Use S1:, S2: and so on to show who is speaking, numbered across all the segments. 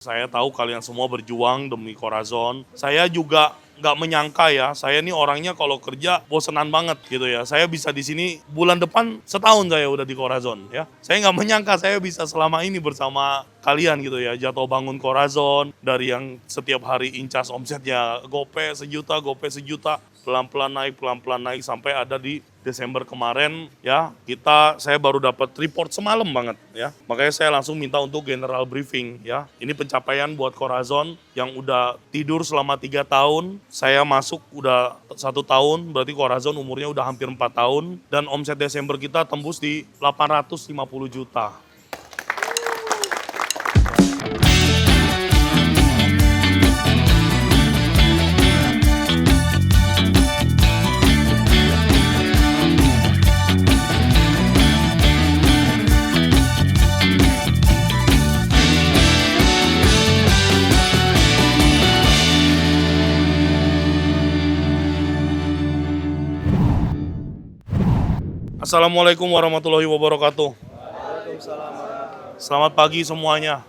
S1: Saya tahu kalian semua berjuang demi Corazon. Saya juga nggak menyangka ya, saya ini orangnya kalau kerja bosenan banget gitu ya. Saya bisa di sini bulan depan setahun saya udah di Corazon ya. Saya nggak menyangka saya bisa selama ini bersama kalian gitu ya. Jatuh bangun Corazon dari yang setiap hari incas omsetnya gope sejuta, pelan-pelan naik sampai ada di Desember kemarin ya, saya baru dapat report semalam banget ya. Makanya saya langsung minta untuk general briefing ya. Ini pencapaian buat Corazon yang udah tidur selama 3 tahun. Saya masuk udah 1 tahun, berarti Corazon umurnya udah hampir 4 tahun. Dan omset Desember kita tembus di 850 juta. Assalamualaikum warahmatullahi wabarakatuh. Selamat pagi semuanya.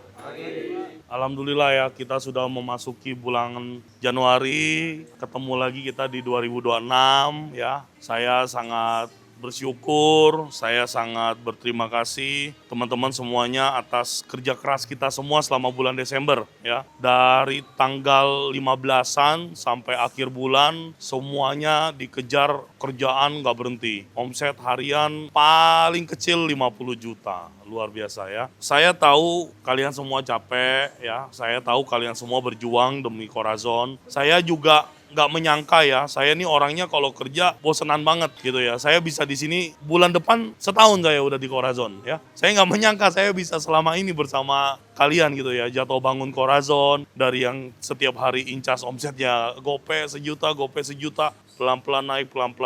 S1: Alhamdulillah ya, kita sudah memasuki bulan Januari, ketemu lagi kita di 2026 ya. Saya sangat bersyukur, saya sangat berterima kasih teman-teman semuanya atas kerja keras kita semua selama bulan Desember ya. Dari tanggal 15-an sampai akhir bulan semuanya dikejar kerjaan nggak berhenti. Omset harian paling kecil 50 juta. Luar biasa ya. Saya tahu kalian semua capek ya. Saya tahu kalian semua berjuang demi Corazon. Saya juga nggak menyangka ya, saya ini orangnya kalau kerja bosenan banget gitu ya. Saya bisa di sini bulan depan setahun saya udah di Corazon ya. Saya nggak menyangka saya bisa selama ini bersama kalian gitu ya. Jatuh bangun Corazon dari yang setiap hari incas omsetnya gope sejuta, pelan-pelan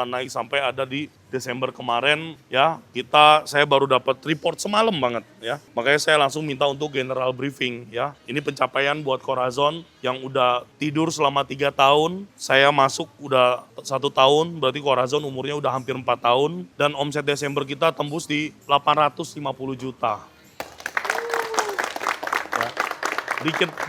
S1: naik sampai ada di Desember kemarin ya. Saya baru dapat report semalam banget ya. Makanya saya langsung minta untuk general briefing ya. Ini pencapaian buat Corazon yang udah tidur selama 3 tahun. Saya masuk udah 1 tahun, berarti Corazon umurnya udah hampir 4 tahun. Dan omset Desember kita tembus di 850 juta.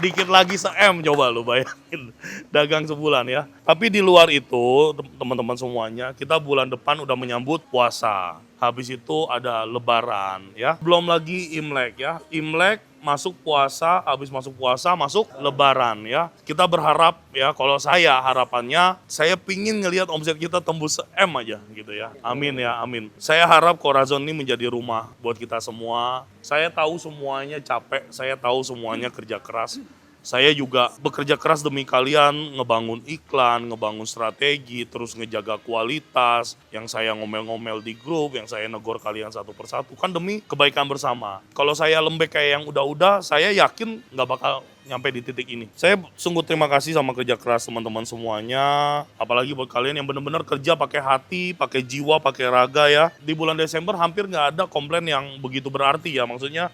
S1: Dikit lagi se-M, coba lu bayangin, dagang sebulan ya. Tapi di luar itu teman-teman semuanya, kita bulan depan udah menyambut puasa. Habis itu ada lebaran ya. Belum lagi Imlek ya. Imlek masuk puasa, habis masuk puasa masuk lebaran ya. Kita berharap ya, kalau saya harapannya saya pingin ngelihat omset kita tembus M aja gitu ya. Amin ya, amin. Saya harap Corazon ini menjadi rumah buat kita semua. Saya tahu semuanya capek, saya tahu semuanya kerja keras. Saya juga bekerja keras demi kalian, ngebangun iklan, ngebangun strategi, terus ngejaga kualitas, yang saya ngomel-ngomel di grup, yang saya negor kalian satu persatu, kan demi kebaikan bersama. Kalau saya lembek kayak yang udah-udah, saya yakin nggak bakal nyampe di titik ini. Saya sungguh terima kasih sama kerja keras teman-teman semuanya, apalagi buat kalian yang benar-benar kerja pakai hati, pakai jiwa, pakai raga ya. Di bulan Desember hampir nggak ada komplain yang begitu berarti ya, maksudnya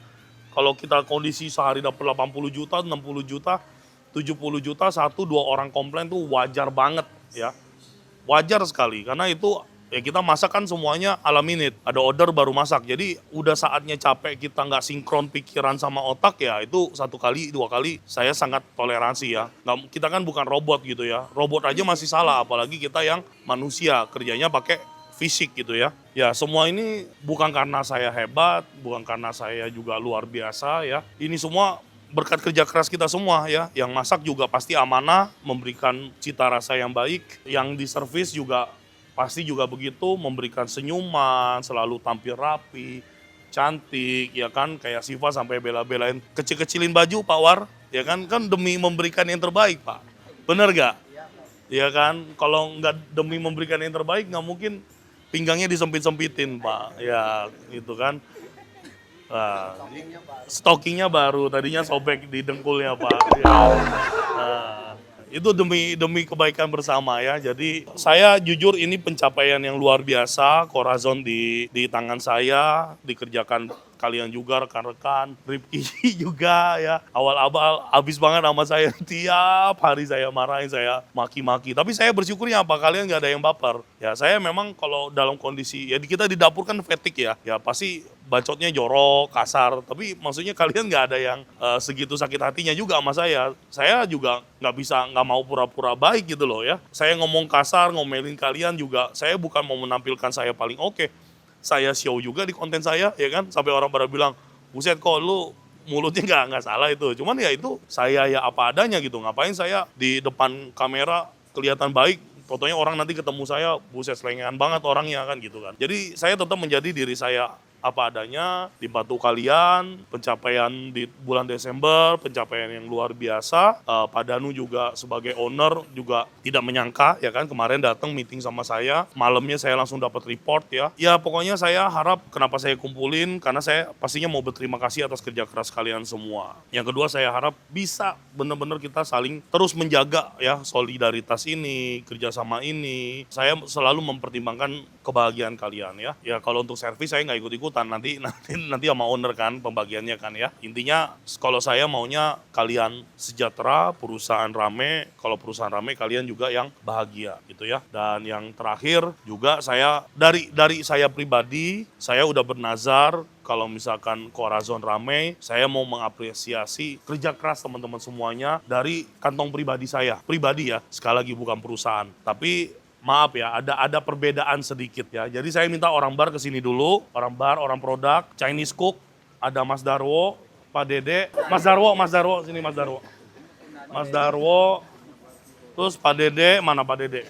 S1: kalau kita kondisi sehari dapat 80 juta, 60 juta, 70 juta, 1-2 orang komplain tuh wajar banget ya. Wajar sekali, karena itu ya kita masak kan semuanya ala minute. Ada order baru masak, jadi udah saatnya capek kita nggak sinkron pikiran sama otak ya, itu 1 kali, 2 kali saya sangat toleransi ya. Kita kan bukan robot gitu ya, robot aja masih salah, apalagi kita yang manusia kerjanya pakai fisik gitu ya. Ya semua ini bukan karena saya hebat, bukan karena saya juga luar biasa ya. Ini semua berkat kerja keras kita semua ya. Yang masak juga pasti amanah, memberikan cita rasa yang baik. Yang di servis juga pasti juga begitu, memberikan senyuman, selalu tampil rapi, cantik ya kan. Kayak Siva sampai bela-belain kecil-kecilin baju Pak War ya kan demi memberikan yang terbaik Pak. Bener gak? Ya kan, kalau nggak demi memberikan yang terbaik nggak mungkin pinggangnya disempit-sempitin Pak, ya gitu kan. Nah, stockingnya baru, tadinya sobek di dengkulnya Pak. Ya. Nah, itu demi kebaikan bersama ya. Jadi saya jujur ini pencapaian yang luar biasa. Corazon di tangan saya, dikerjakan kalian juga rekan-rekan, Ripki juga ya. Awal-awal habis banget sama saya, tiap hari saya marahin, saya maki-maki. Tapi saya bersyukurnya apa, kalian gak ada yang baper. Ya saya memang kalau dalam kondisi, ya kita di dapur kan fatigue ya. Ya pasti bacotnya jorok, kasar, tapi maksudnya kalian nggak ada yang segitu sakit hatinya juga sama saya. Saya juga nggak mau pura-pura baik gitu loh ya. Saya ngomong kasar, ngomelin kalian juga, saya bukan mau menampilkan saya paling oke. Saya show juga di konten saya, ya kan? Sampai orang pada bilang, buset kok lu mulutnya nggak salah itu. Cuman ya itu saya ya apa adanya gitu. Ngapain saya di depan kamera kelihatan baik, fotonya orang nanti ketemu saya, buset selengean banget orangnya kan gitu kan. Jadi saya tetap menjadi diri saya apa adanya, dibantu kalian, pencapaian di bulan Desember, pencapaian yang luar biasa. Pak Danu juga sebagai owner juga tidak menyangka ya kan, kemarin datang meeting sama saya, malamnya saya langsung dapat report ya. Ya pokoknya saya harap kenapa saya kumpulin, karena saya pastinya mau berterima kasih atas kerja keras kalian semua. Yang kedua saya harap bisa benar-benar kita saling terus menjaga ya solidaritas ini, kerjasama ini. Saya selalu mempertimbangkan kebahagiaan kalian ya. Ya kalau untuk servis saya nggak ikut-ikutan, nanti sama owner kan pembagiannya kan ya. Intinya kalau saya maunya kalian sejahtera, perusahaan rame, kalau perusahaan rame kalian juga yang bahagia gitu ya. Dan yang terakhir juga saya dari saya pribadi, saya udah bernazar kalau misalkan Corazon rame, saya mau mengapresiasi kerja keras teman-teman semuanya dari kantong pribadi saya. Pribadi ya, sekali lagi bukan perusahaan. Tapi maaf ya, ada perbedaan sedikit ya. Jadi saya minta orang bar kesini dulu, orang bar, orang produk, Chinese cook, ada Mas Darwo, Pak Dede, Mas Darwo, sini Mas Darwo. Mas Darwo, terus Pak Dede, mana Pak Dede?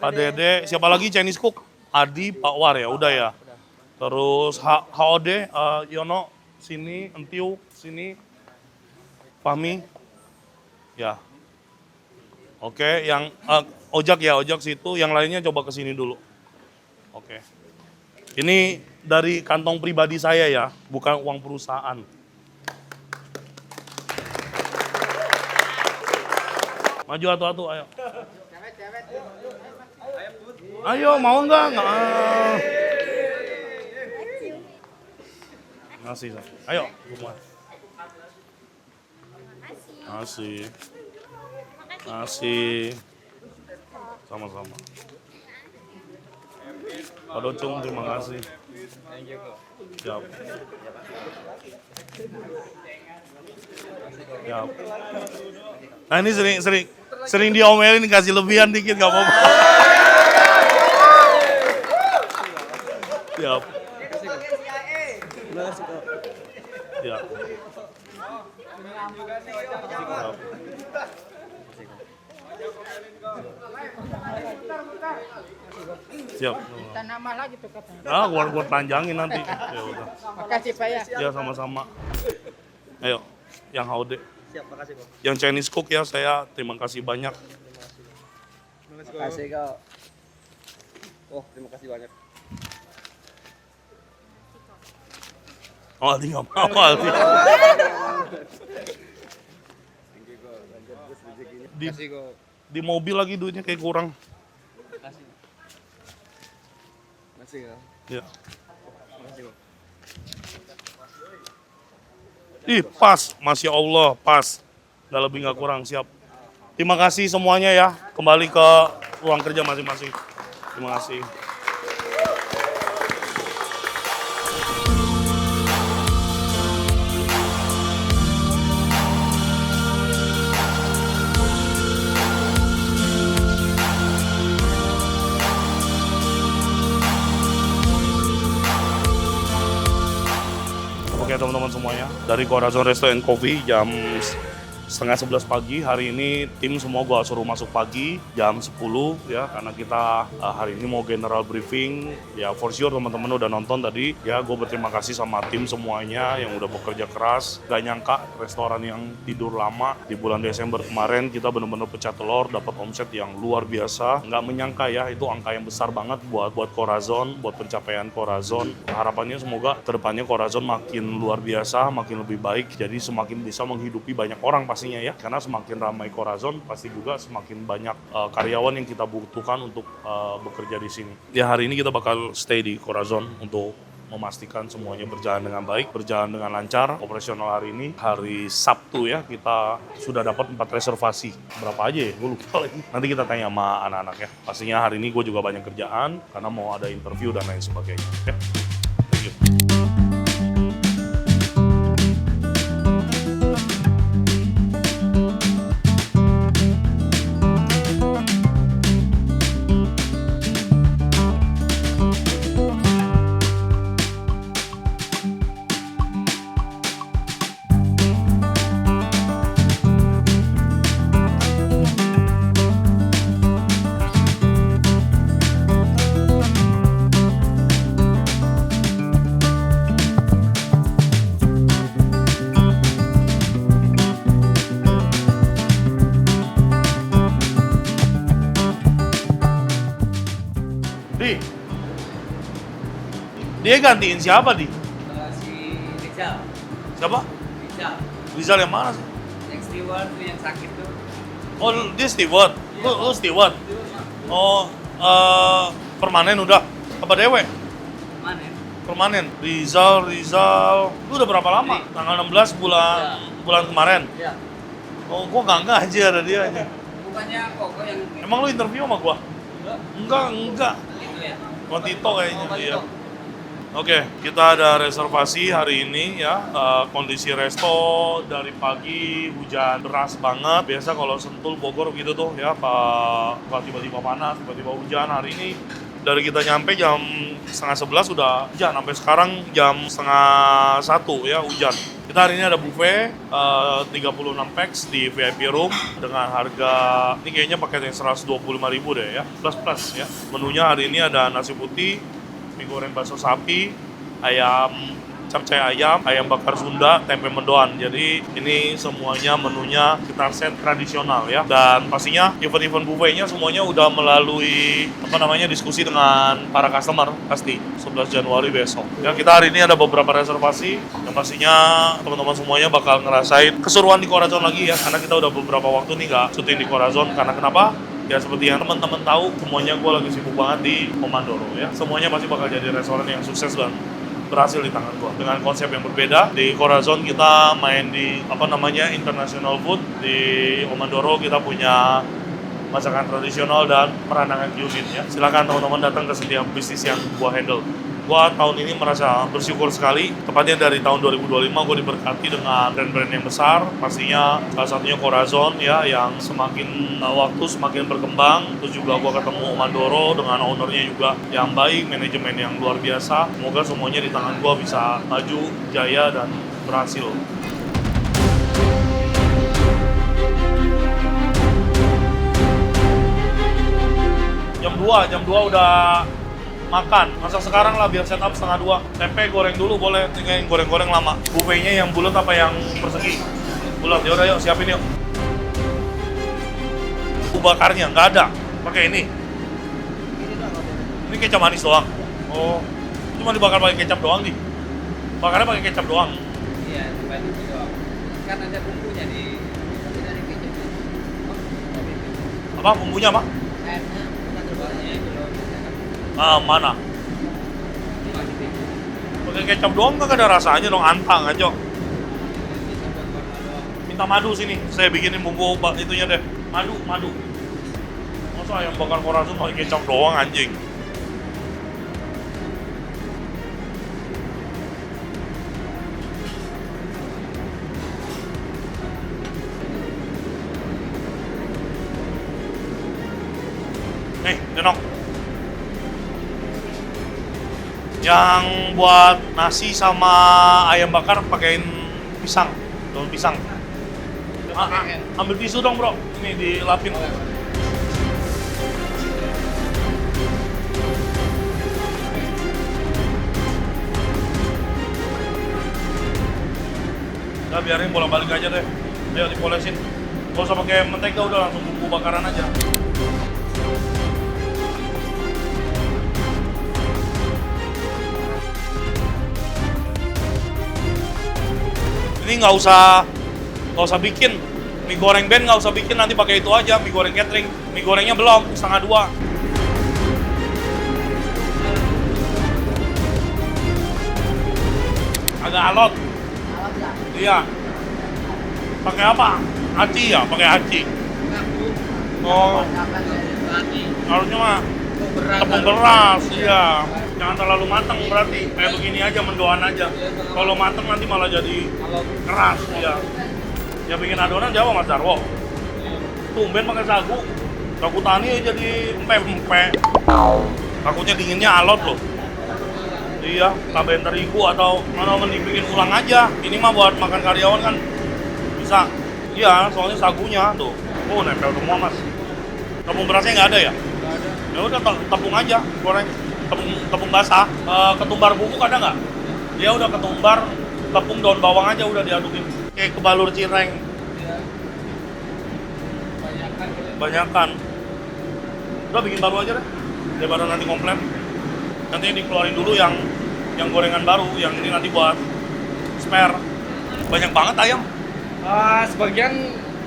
S1: Pak Dede, siapa lagi Chinese cook? Adi, Pak War ya, udah ya. Terus HOD, Yono, sini, Entiu, sini, Fahmi, ya. Oke, yang Ojak ya, Ojak situ, yang lainnya coba ke sini dulu. Oke. Ini dari kantong pribadi saya ya, bukan uang perusahaan. Maju atu-atu, ayo. Ayo, mau nggak? Ngasih, ayo. Ngasih. Ngasih. Sama-sama. Pak Docung, terima kasih. Siap. Siap. Nah ini sering diomelin, kasih lebihan dikit nggak apa-apa. Siap. Siap. Siap. Siap.
S2: Kita nama lagi tuh katanya.
S1: Gua panjangin nanti. Ya udah.
S2: Makasih Pak ya.
S1: Ya sama-sama. Ayo, yang HOD.
S3: Siap, makasih kok.
S1: Yang Chinese cook ya, saya terima kasih banyak.
S3: Terima kasih kok. Oh, terima kasih banyak.
S1: Oh, Aldi nggak mau, Aldi. Di mobil lagi duitnya kayak kurang.
S3: Makasih kok.
S1: Ya.
S3: Makasih kok.
S1: Ih, pas, Masya Allah, pas. Nggak lebih nggak kurang, siap. Terima kasih semuanya ya. Kembali ke ruang kerja masing-masing. Terima kasih. Oke teman-teman semuanya, dari Corazon Resto and Coffee jam setengah 11 pagi. Hari ini tim semua gua suruh masuk pagi jam 10 ya, karena kita hari ini mau general briefing ya. For sure teman-teman udah nonton tadi ya. Gue berterima kasih sama tim semuanya yang udah bekerja keras. Gak nyangka restoran yang tidur lama di bulan Desember kemarin kita benar-benar pecah telur, dapat omset yang luar biasa. Nggak menyangka ya, itu angka yang besar banget buat Corazon, buat pencapaian Corazon. Harapannya semoga kedepannya Corazon makin luar biasa, makin lebih baik, jadi semakin bisa menghidupi banyak orang pastinya ya, karena semakin ramai Corazon pasti juga semakin banyak karyawan yang kita butuhkan untuk bekerja di sini. Ya hari ini kita bakal stay di Corazon untuk memastikan semuanya berjalan dengan baik, berjalan dengan lancar. Operasional hari ini hari Sabtu ya, kita sudah dapat 4 reservasi. Berapa aja ya? Gue lupa lagi. Nanti kita tanya sama anak-anak ya. Pastinya hari ini gue juga banyak kerjaan karena mau ada interview dan lain sebagainya. Oke, thank you. Dia gantiin siapa di?
S3: Si Rizal.
S1: Siapa?
S3: Rizal.
S1: Rizal yang mana sih?
S3: Yang steward tuh yang sakit tuh.
S1: Oh, dia steward. Lu steward. Oh, permanen udah. Apa dewe?
S3: Mana?
S1: Permanen. Rizal. Lu udah berapa lama? Tanggal 16 bulan kemarin.
S3: Iya.
S1: Oh, gua nggak aja ada dia aja.
S3: Bukannya Koko yang
S1: Emang lu interview sama gua? Enggak.
S3: itu ya?
S1: Waktu itu kayaknya
S3: Oh,
S1: dia.
S3: itu.
S1: Oke, kita ada reservasi hari ini ya. Kondisi resto dari pagi hujan deras banget. Biasa kalau Sentul Bogor gitu tuh ya, Pak tiba-tiba panas, tiba-tiba hujan. Hari ini dari kita nyampe jam setengah 11 udah hujan, sampai sekarang jam setengah 1 ya hujan. Kita hari ini ada buffet 36 packs di VIP room dengan harga ini kayaknya paket yang 125.000 deh ya, plus ya. Menunya hari ini ada nasi putih, mie goreng bakso sapi, ayam capcay ayam bakar Sunda, tempe mendoan. Jadi ini semuanya menunya kita set tradisional ya. Dan pastinya event-event buffetnya semuanya udah melalui diskusi dengan para customer pasti 11 Januari besok. Ya kita hari ini ada beberapa reservasi yang pastinya teman-teman semuanya bakal ngerasain keseruan di Corazon lagi ya. Karena kita udah beberapa waktu nih nggak syuting di Corazon. Karena kenapa? Ya seperti yang teman-teman tahu, semuanya gue lagi sibuk banget di Komandoro ya. Semuanya pasti bakal jadi restoran yang sukses dan berhasil di tangan gue. Dengan konsep yang berbeda, di Corazon kita main di international food. Di Komandoro kita punya masakan tradisional dan peranangan cuisine ya. Silakan teman-teman datang ke setiap bisnis yang gue handle. Gua tahun ini merasa bersyukur sekali, tepatnya dari tahun 2025 gue diberkati dengan brand-brand yang besar, pastinya salah satunya Corazon ya, yang semakin waktu semakin berkembang. Terus juga gue ketemu Mandoro dengan ownernya juga yang baik, manajemen yang luar biasa. Semoga semuanya di tangan gue bisa maju, jaya, dan berhasil. Jam 2 udah makan, masak sekarang lah biar setup setengah 2. Tempe goreng dulu boleh, tinggal goreng-goreng lama. Buffetnya yang bulat apa yang persegi? Bulat, yaudah yuk siapin yuk. Bakarnya nggak ada, pakai ini. Ini kecap manis doang. Oh, cuma dibakar pakai kecap doang nih. Bakarnya pakai kecap doang.
S3: Iya, cuma itu doang. Kan ada bumbunya di dari kecap.
S1: Apa bumbunya apa?
S3: Airnya bukan itu loh.
S1: Mana? Pakai kecap doang nggak ada rasanya dong, antang aja. Minta madu sini, saya bikinin bumbu itunya deh. Madu. Masa ayam bakar Corazon pakai kecap doang anjing. Nih, Denok. Yang buat nasi sama ayam bakar pakein pisang, daun pisang. Ambil tisu dong bro, ini dilapin. Udah biarin bolak-balik aja deh. Ayo dipolesin. Gak usah pakai mentega, udah langsung bumbu bakaran aja. Ini nggak usah bikin mie goreng band, nggak usah bikin, nanti pakai itu aja, mie goreng catering. Mie gorengnya belum, setengah 2. Agak alot. Iya. Pakai apa? Aci ya, pakai aci. Oh, harusnya mah tepung beras, iya. Jangan terlalu matang berarti, kayak begini aja, mendoan aja. Kalau matang nanti malah jadi keras, ya. Ya bikin adonan Jawa Mas Darwo. Tumben pakai sagu. Sagu tani aja jadi empe-empe. Takutnya dinginnya alot loh. Iya, tambahin terigu atau mana mending bikin ulang aja. Ini mah buat makan karyawan kan bisa. Iya, soalnya sagunya tuh. Oh, nempel semua Mas. Tepung berasnya nggak ada ya? Nggak ada. Ya udah tepung aja, goreng. Tepung basah, ketumbar bubuk ada nggak? Dia udah ketumbar, tepung daun bawang aja udah diadukin. Kayak kebalur cireng. Banyakan. Udah bikin baru aja deh, daripada nanti komplain. Nanti dikeluarin dulu yang yang gorengan baru, yang ini nanti buat spare. Banyak banget ayam.
S3: Sebagian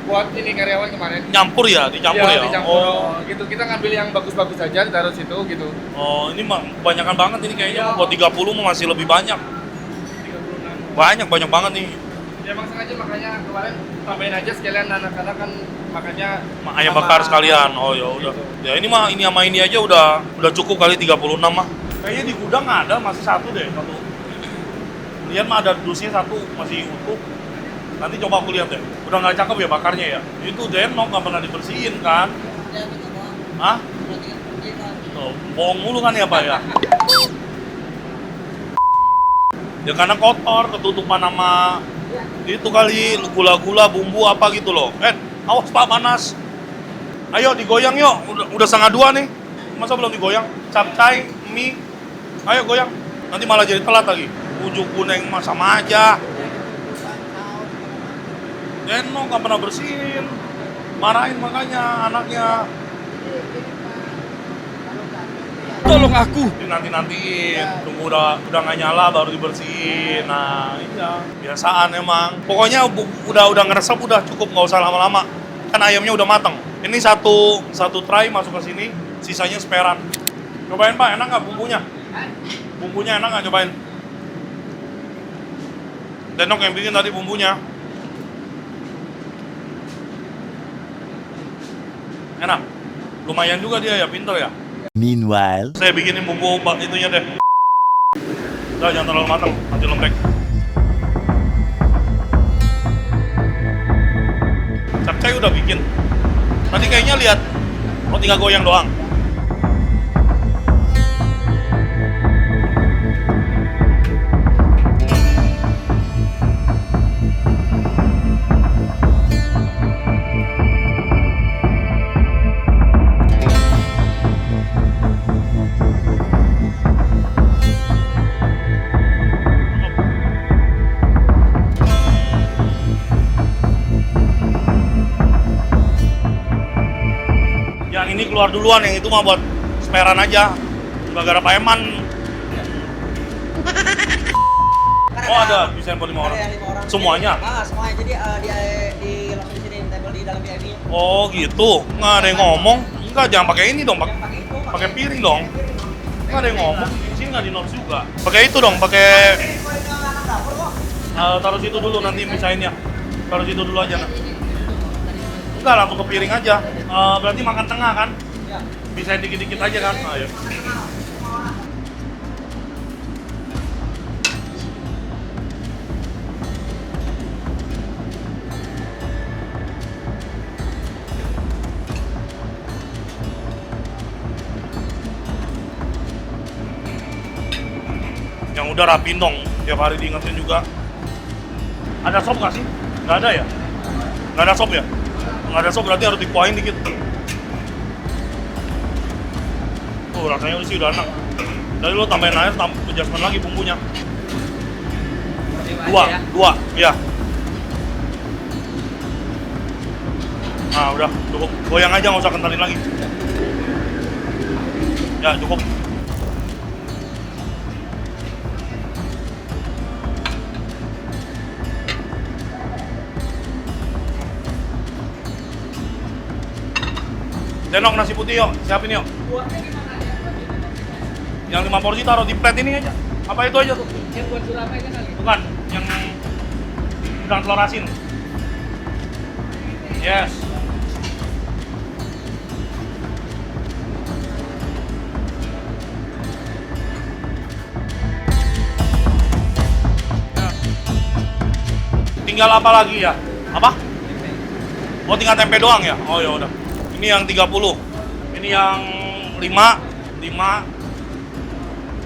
S3: buat ini karyawan kemarin.
S1: Nyampur ya, dicampur ya.
S3: Dicampur.
S1: Oh.
S3: Gitu kita ngambil yang bagus-bagus aja ditaruh situ gitu.
S1: Oh, ini mah kebanyakan banget ini kayaknya. Buat 30 mah masih lebih banyak.
S3: 36.
S1: Banyak banget nih.
S3: Ya emang sengaja makanya kemarin tambahin aja sekalian anak-anak kan makannya
S1: Ayam
S3: sama-
S1: bakar sekalian. Oh ya udah. Ya ini mah ini sama ini aja udah cukup kali 36 mah. Kayaknya di gudang ada masih satu deh, satu. Lihat mah ada dusnya satu masih utuh. Nanti coba aku lihat deh. Udah nggak cakep ya bakarnya ya. Itu denok nggak pernah dibersihin kan? Hah? Tuh, bohong mulu kan ya Pak ya? Ya karena kotor, ketutupan sama itu kali gula-gula, bumbu apa gitu loh. Awas Pak panas. Ayo digoyang yuk. Udah 1:30 nih. Masa belum digoyang? Capcay, mie. Ayo goyang. Nanti malah jadi telat lagi. Ujuk kuning mah sama aja. Denok nggak pernah bersihin. Marahin makanya anaknya.
S3: Tolong aku.
S1: Nanti-nantiin, tunggu udah nggak nyala baru dibersihin. Nah, iya, biasaan emang. Pokoknya udah ngeresep udah cukup, nggak usah lama-lama. Kan ayamnya udah mateng. Ini satu tray masuk ke sini, sisanya speran. Cobain Pak, enak nggak bumbunya? Bumbunya enak nggak, cobain? Denok yang bikin tadi bumbunya. Enak. Lumayan juga dia ya, pinter ya.
S4: Meanwhile,
S1: Saya bikinin bumbu itunya deh. Udah, jangan terlalu matang, nanti lembek. Capcay udah bikin. Tadi kayaknya lihat, tinggal goyang doang. Yang ini keluar duluan, yang itu mah buat speran aja. Gara-gara Pak Eman. Oh ada desain buat 5 orang.
S5: Ada 5 orang.
S1: Semuanya?
S5: Semuanya. Jadi di langsung di sini table di dalam VIP.
S1: Oh gitu, nggak ada yang ngomong. Enggak, jangan pakai ini dong,
S5: Yang pakai itu.
S1: pakai piring dong. Nggak ada yang ngomong, di sini nggak di notes juga. Pakai itu dong, pakai taruh situ dulu nanti misainnya. Taruh situ dulu aja. Nah. Enggak, langsung ke piring aja. Berarti makan tengah kan? Bisa dikit-dikit aja kan? Ayo. Yang udah rapin dong, tiap hari diingetin juga. Ada sop nggak sih? Nggak ada ya? Nggak ada sop ya? Nggak ada sop berarti harus dikuahin dikit. Tuh rasanya sih udah enak. Dari lo tambahin air, adjustment lagi bumbunya. Dua, ya. Nah udah, cukup. Goyang aja, nggak usah kentalin lagi. Ya cukup. Denok nasi putih yuk, siapin yuk. Yang 5 porsi taruh di plate ini aja. Apa itu aja tuh?
S3: Yang buat Surabaya kan kali.
S1: Bukan, yang udang telur asin. Yes. Tinggal apa lagi ya? Apa? Oh tinggal tempe doang ya? Oh ya udah. Ini yang 30. Ini yang 5.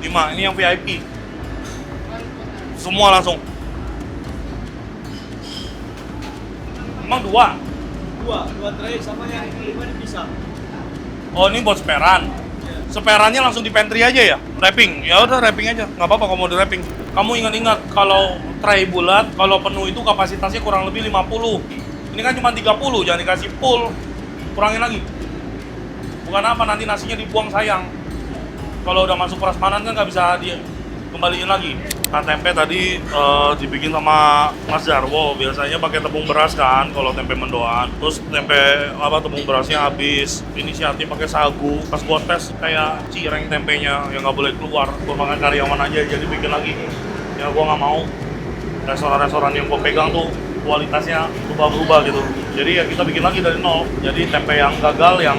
S1: Ini yang VIP. Semua langsung. Emang dua
S5: tray sama yang 5 dipisah.
S1: Oh ini buat speran. Sperannya langsung di pantry aja ya? Wrapping? Ya udah wrapping aja. Nggak apa-apa kalau mau di wrapping. Kamu ingat-ingat kalau tray bulat, kalau penuh itu kapasitasnya kurang lebih 50. Ini kan cuma 30, jangan dikasih full. Kurangin lagi. Bukan apa, nanti nasinya dibuang sayang. Kalau udah masuk prasmanan kan nggak bisa kembaliin lagi. Nah, tempe tadi dibikin sama Mas Jarwo. Biasanya pakai tepung beras kan kalau tempe mendoan. Terus tepung berasnya habis. Inisiatif pakai sagu. Pas gua tes kayak cireng tempenya yang nggak boleh keluar. Gua makan karyawan aja jadi bikin lagi. Ya gua nggak mau restoran-restoran yang gua pegang tuh kualitasnya berubah-ubah gitu. Jadi ya kita bikin lagi dari nol. Jadi tempe yang gagal, yang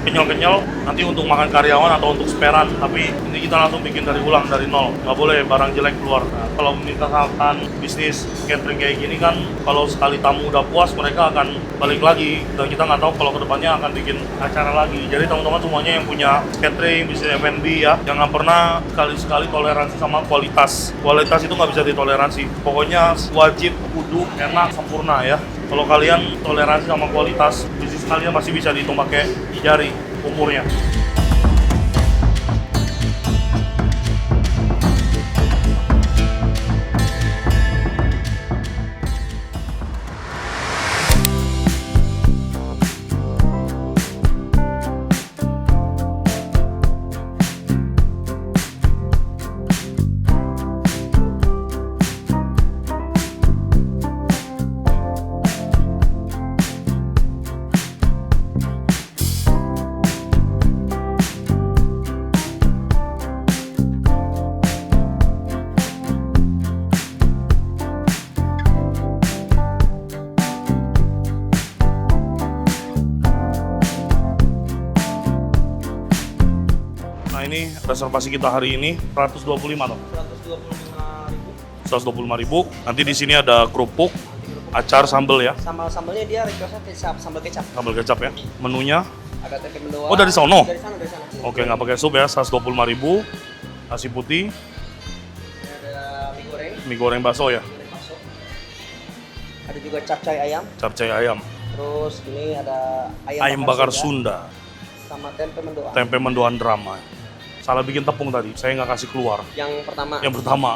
S1: kenyal-kenyal nanti untuk makan karyawan atau untuk sparean, tapi ini kita langsung bikin dari ulang dari nol, nggak boleh barang jelek keluar. Nah, kalau misalkan bisnis catering kayak gini kan, kalau sekali tamu udah puas mereka akan balik lagi, dan kita nggak tahu kalau kedepannya akan bikin acara lagi. Jadi teman-teman semuanya yang punya catering, bisnis F&B ya, jangan pernah sekali-sekali toleransi sama kualitas. Kualitas itu nggak bisa ditoleransi, pokoknya wajib, kudu, enak, sempurna ya. Kalau kalian toleransi sama kualitas, bisnis kalian pasti bisa dihitung pakai jari umurnya. Ini reservasi kita hari ini 125 toh. 125.000. Nanti di sini ada kerupuk, acar, sambal ya.
S5: Sambelnya dia requestnya kecap, sambal kecap.
S1: Sambal kecap ya. Menunya
S5: Ada tempe mendoan.
S1: oh dari sono.
S5: Dari sana.
S1: Oke, nggak pakai sup ya. 125.000. Nasi putih,
S5: Ada
S1: mie goreng bakso ya.
S5: bakso. Ada juga capcay ayam.
S1: Capcay ayam.
S5: Terus ini ada
S1: Ayam bakar Sunda.
S5: Sama tempe mendoan.
S1: Tempe mendoan drama. Salah bikin tepung tadi, saya nggak kasih keluar.
S5: Yang pertama.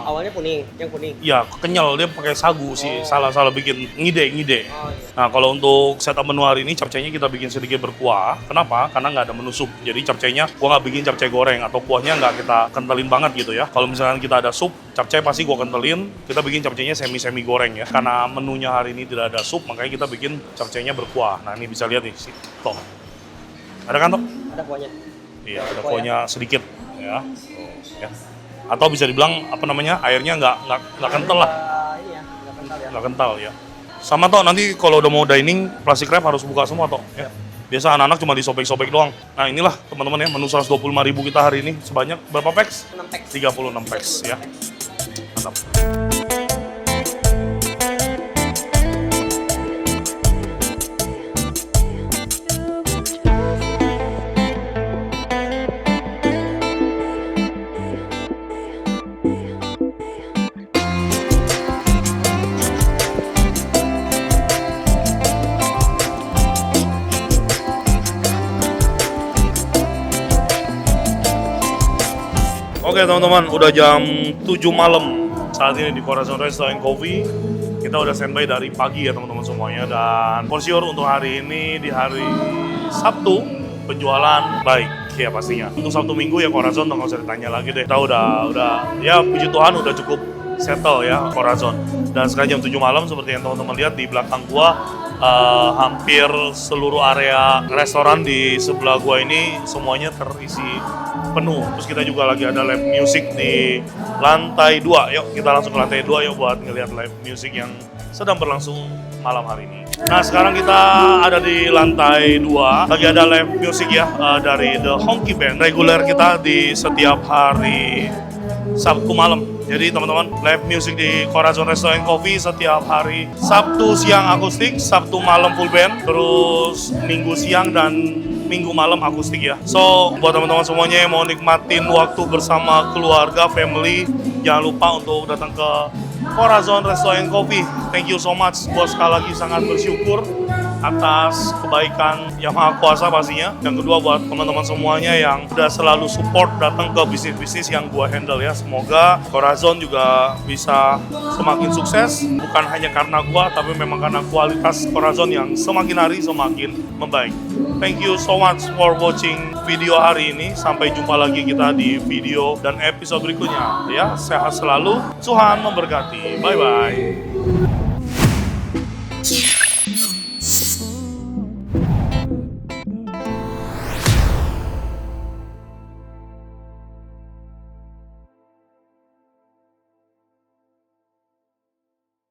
S5: Awalnya kuning, yang kuning.
S1: Iya, kenyal, dia pakai sagu sih. Salah bikin ngide.
S5: Oh iya.
S1: Nah, kalau untuk setup menu hari ini, capcaynya kita bikin sedikit berkuah. Kenapa? Karena nggak ada menu sup. Jadi capcaynya, gua nggak bikin capcay goreng atau kuahnya nggak kita kentalin banget gitu ya. Kalau misalkan kita ada sup, capcay pasti gua kentalin. Kita bikin capcaynya semi goreng ya. Karena menunya hari ini tidak ada sup, makanya kita bikin capcaynya berkuah. Nah, ini bisa lihat nih, toh. Ada kan toh?
S5: Ada kuahnya.
S1: Iya, ada kuahnya sedikit ya. Tuh, ya. Atau bisa dibilang apa namanya? Airnya nggak kental lah.
S5: Iya, nggak kental ya.
S1: Nggak kental ya. Sama toh nanti kalau udah mau dining plastik wrap harus buka semua toh ya. Biasa anak-anak cuma disobek-sobek doang. Nah, inilah teman-teman ya menu 125.000 kita hari ini sebanyak berapa packs?
S5: 6 packs.
S1: 36 packs ya. Mantap. Oke teman-teman, udah jam 7 malam saat ini di Corazon Restaurant Coffee. Kita udah standby dari pagi ya teman-teman semuanya. Dan for sure untuk hari ini, di hari Sabtu, penjualan baik ya pastinya. Untuk Sabtu Minggu ya Corazon nggak usah ditanya lagi deh. Kita udah ya puji Tuhan udah cukup settle ya Corazon. Dan sekarang jam 7 malam seperti yang teman-teman lihat di belakang gua, hampir seluruh area restoran di sebelah gua ini semuanya terisi penuh. Terus kita juga lagi ada live music di lantai 2. Yuk kita langsung ke lantai 2 yuk buat ngeliat live music yang sedang berlangsung malam hari ini. Nah sekarang kita ada di lantai 2. Lagi ada live music ya dari The Honky Band. Reguler kita di setiap hari Sabtu malam. Jadi teman-teman, live music di Corazon Restaurant Coffee setiap hari Sabtu siang akustik, Sabtu malam full band, terus Minggu siang dan Minggu malam akustik ya. So, buat teman-teman semuanya yang mau nikmatin waktu bersama keluarga, family, jangan lupa untuk datang ke Corazon Restaurant Coffee. Thank you so much. Gua sekali lagi sangat bersyukur atas kebaikan Yang Maha Kuasa pastinya. Yang kedua buat teman-teman semuanya yang udah selalu support datang ke bisnis-bisnis yang gua handle ya. Semoga Corazon juga bisa semakin sukses, bukan hanya karena gua, tapi memang karena kualitas Corazon yang semakin hari semakin membaik. Thank you so much for watching video hari ini. Sampai jumpa lagi kita di video dan episode berikutnya. Ya, sehat selalu. Tuhan memberkati. Bye-bye.